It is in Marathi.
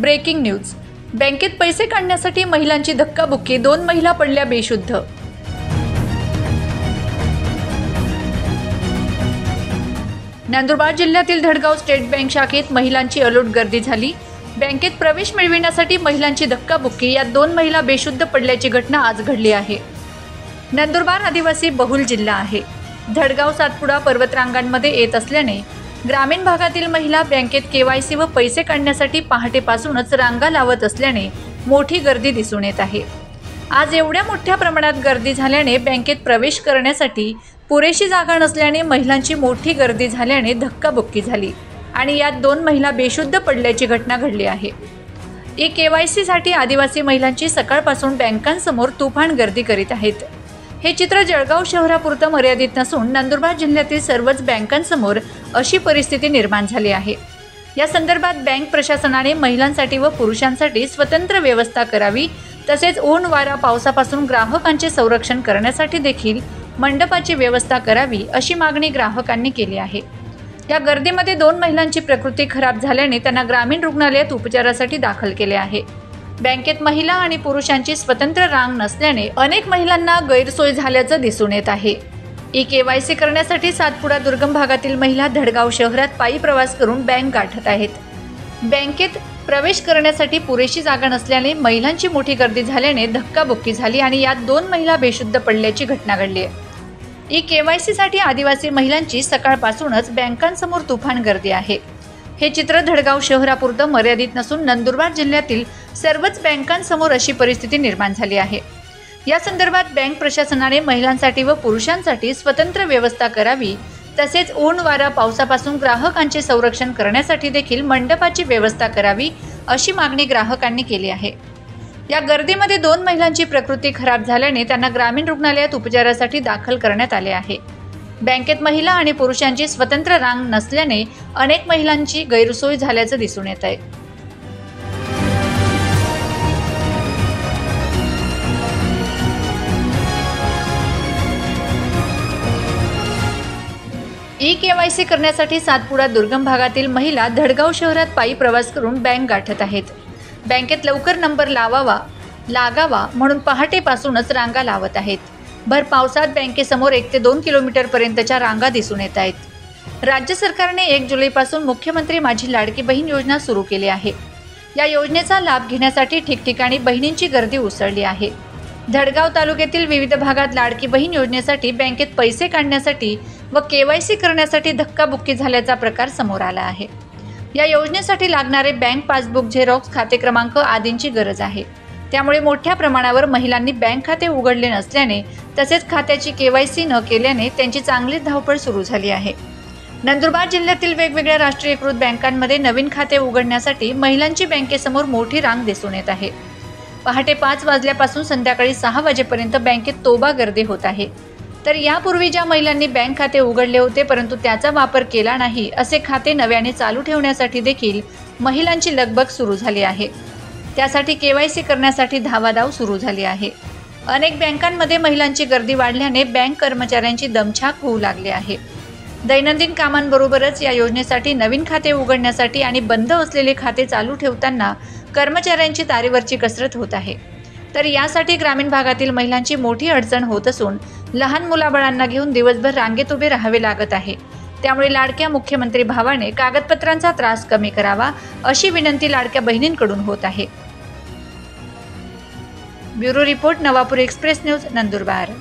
Breaking news. बँकेत पैसे काढण्यासाठी महिलांची धक्काबुक्की, 2 महिला पडल्या बेशुद्ध। नंदुरबार जिल्ह्यातील धडगाव स्टेट बँक शाखेत महिलांची अलोट गर्दी झाली। बँकेत प्रवेश मिळविण्यासाठी महिलांची धक्काबुक्की, यात 2 महिला बेशुद्ध पडल्याची घटना आज घडली आहे। नंदुरबार आदिवासी बहुल जिल्हा आहे। धडगाव सातपुडा पर्वतरांगांमध्ये येत असल्याने ग्रामीण भागातील महिला बँकेत केवायसी व पैसे काढण्यासाठी पहाटेपासूनच रांगा लावत असल्याने मोठी गर्दी दिसून येत आहे। आज एवढ्या मोठ्या प्रमाणात गर्दी झाल्याने बँकेत प्रवेश करण्यासाठी पुरेशी जागा नसल्याने महिलांची मोठी गर्दी झाल्याने धक्काबुक्की झाली आणि यात 2 महिला बेशुद्ध पडल्याची घटना घडली आहे। केवायसी साठी आदिवासी महिलांची सकाळपासून बँकांसमोर तुफान गर्दी करीत आहेत। हे चित्र जळगाव शहरापुरतं मर्यादित नसून नंदुरबार जिल्ह्यातील सर्वच बँकांसमोर अशी परिस्थिती निर्माण झाली आहे। या संदर्भात बँक प्रशासनाने महिलांसाठी व पुरुषांसाठी स्वतंत्र व्यवस्था करावी, तसेच ऊन वारा पावसापासून ग्राहकांचे संरक्षण करण्यासाठी देखील मंडपाची व्यवस्था करावी, अशी मागणी ग्राहकांनी केली आहे। या गर्दीमध्ये 2 महिलांची प्रकृती खराब झाल्याने त्यांना ग्रामीण रुग्णालयात उपचारासाठी दाखल केले आहे। बँकेत महिला आणि पुरुषांची स्वतंत्र रांग नसल्याने अनेक महिलांना गैरसोय झाल्याचं दिसून येत आहे। केवायसी करण्यासाठी सातपुडा दुर्गम भागातील महिला धडगाव शहरात पायी प्रवास करून बँक गाठत आहेत। बँकेत प्रवेश करण्यासाठी पुरेशी जागा नसल्याने महिलांची मोठी गर्दी झाल्याने धक्काबुक्की झाली आणि यात 2 महिला बेशुद्ध पडल्याची घटना घडली आहे। केवायसी साठी आदिवासी महिलांची सकाळपासूनच बँकांसमोर तुफान गर्दी आहे। हे चित्र धडगाव शहरापुरतं मर्यादित नसून नंदुरबार जिल्ह्यातील सर्वच बँकांसमोर अशी परिस्थिती निर्माण झाली आहे। या संदर्भात बँक प्रशासनाने महिलांसाठी व पुरुषांसाठी स्वतंत्र व्यवस्था करावी, तसेच ऊन वारा पावसापासून ग्राहकांचे संरक्षण करण्यासाठी देखील मंडपाची व्यवस्था करावी, अशी मागणी ग्राहकांनी केली आहे। या गर्दीमध्ये 2 महिलांची प्रकृती खराब झाल्याने त्यांना ग्रामीण रुग्णालयात उपचारासाठी दाखल करण्यात आले आहे। बँकेत महिला आणि पुरुषांची स्वतंत्र रांग नसल्याने अनेक महिलांची गैरसोय झाल्याचं दिसून येत आहे। केवायसी करण्यासाठी सातपुडा दुर्गम भागातील महिला धडगाव शहरात पायी प्रवास करून बँक गाठत आहेत। बँकेत लवकर नंबर लागावा म्हणून पहाटेपासूनच रांगा लावत आहेत। भर पावसात बँकेसमोर 1 ते 2 किलोमीटर पर्यंतच्या रांगा दिसून येत आहेत। राज्य सरकारने 1 जुलैपासून मुख्यमंत्री माझी लाडकी बहीण योजना सुरू केली आहे। या योजनेचा लाभ घेण्यासाठी ठिकठिकाणी बहिणींची गर्दी उसळली आहे। धडगाव तालुक्यातील विविध भागात लाडकी बहीण योजनेसाठी बँकेत पैसे काढण्यासाठी व केवायसी करण्यासाठी धक्काबुक्की झाल्याचा प्रकार समोर आला आहे। या योजनेसाठी लागणारे बँक पासबुक, झेरॉक्स, खाते क्रमांक आदींची गरज आहे। त्यामुळे मोठ्या प्रमाणावर महिलांनी बँक खाते उघडले नसल्याने तसेच खात्याची केवायसी न केल्याने त्यांची चांगलीच धावपळ सुरू झाली आहे। नंदुरबार जिल्ह्यातील वेगवेगळ्या राष्ट्रीयकृत बँकांमध्ये नवीन खाते उघडण्यासाठी महिलांची बँकेसमोर मोठी रांग दिसून येत आहे। पहाटे 5 वाजल्यापासून संध्याकाळी 6 वाजेपर्यंत बँकेत तोबा गर्दी होत आहे। तर यापूर्वी ज्या महिलांनी बँक खाते उघडले होते परंतु त्याचा वापर केला नाही, असे खाते नव्याने चालू ठेवण्यासाठी देखील महिलांची लगबग सुरू झाली आहे। त्यासाठी केवायसी करण्यासाठी धावाधाव सुरू झाली आहे। अनेक बँकांमध्ये महिलांची गर्दी वाढल्याने बँक कर्मचाऱ्यांची दमछाक होऊ लागली आहे। दैनंदिन कामांबरोबरच या योजनेसाठी नवीन खाते उघडण्यासाठी आणि बंद असलेले खाते चालू ठेवताना कर्मचाऱ्यांची तारेवरची कसरत होत आहे। तर यासाठी ग्रामीण भागातील महिलांची मोठी अडचण होत असून लहान मुलाबाळांना घेऊन दिवसभर रांगेत उभे राहावे लागत आहे। त्यामुळे लाडक्या मुख्यमंत्री भावाने कागदपत्रांचा त्रास कमी करावा, अशी विनंती लाडक्या बहिणींकडून होत आहे। Bureau report, Navapur express news, Nandurbar.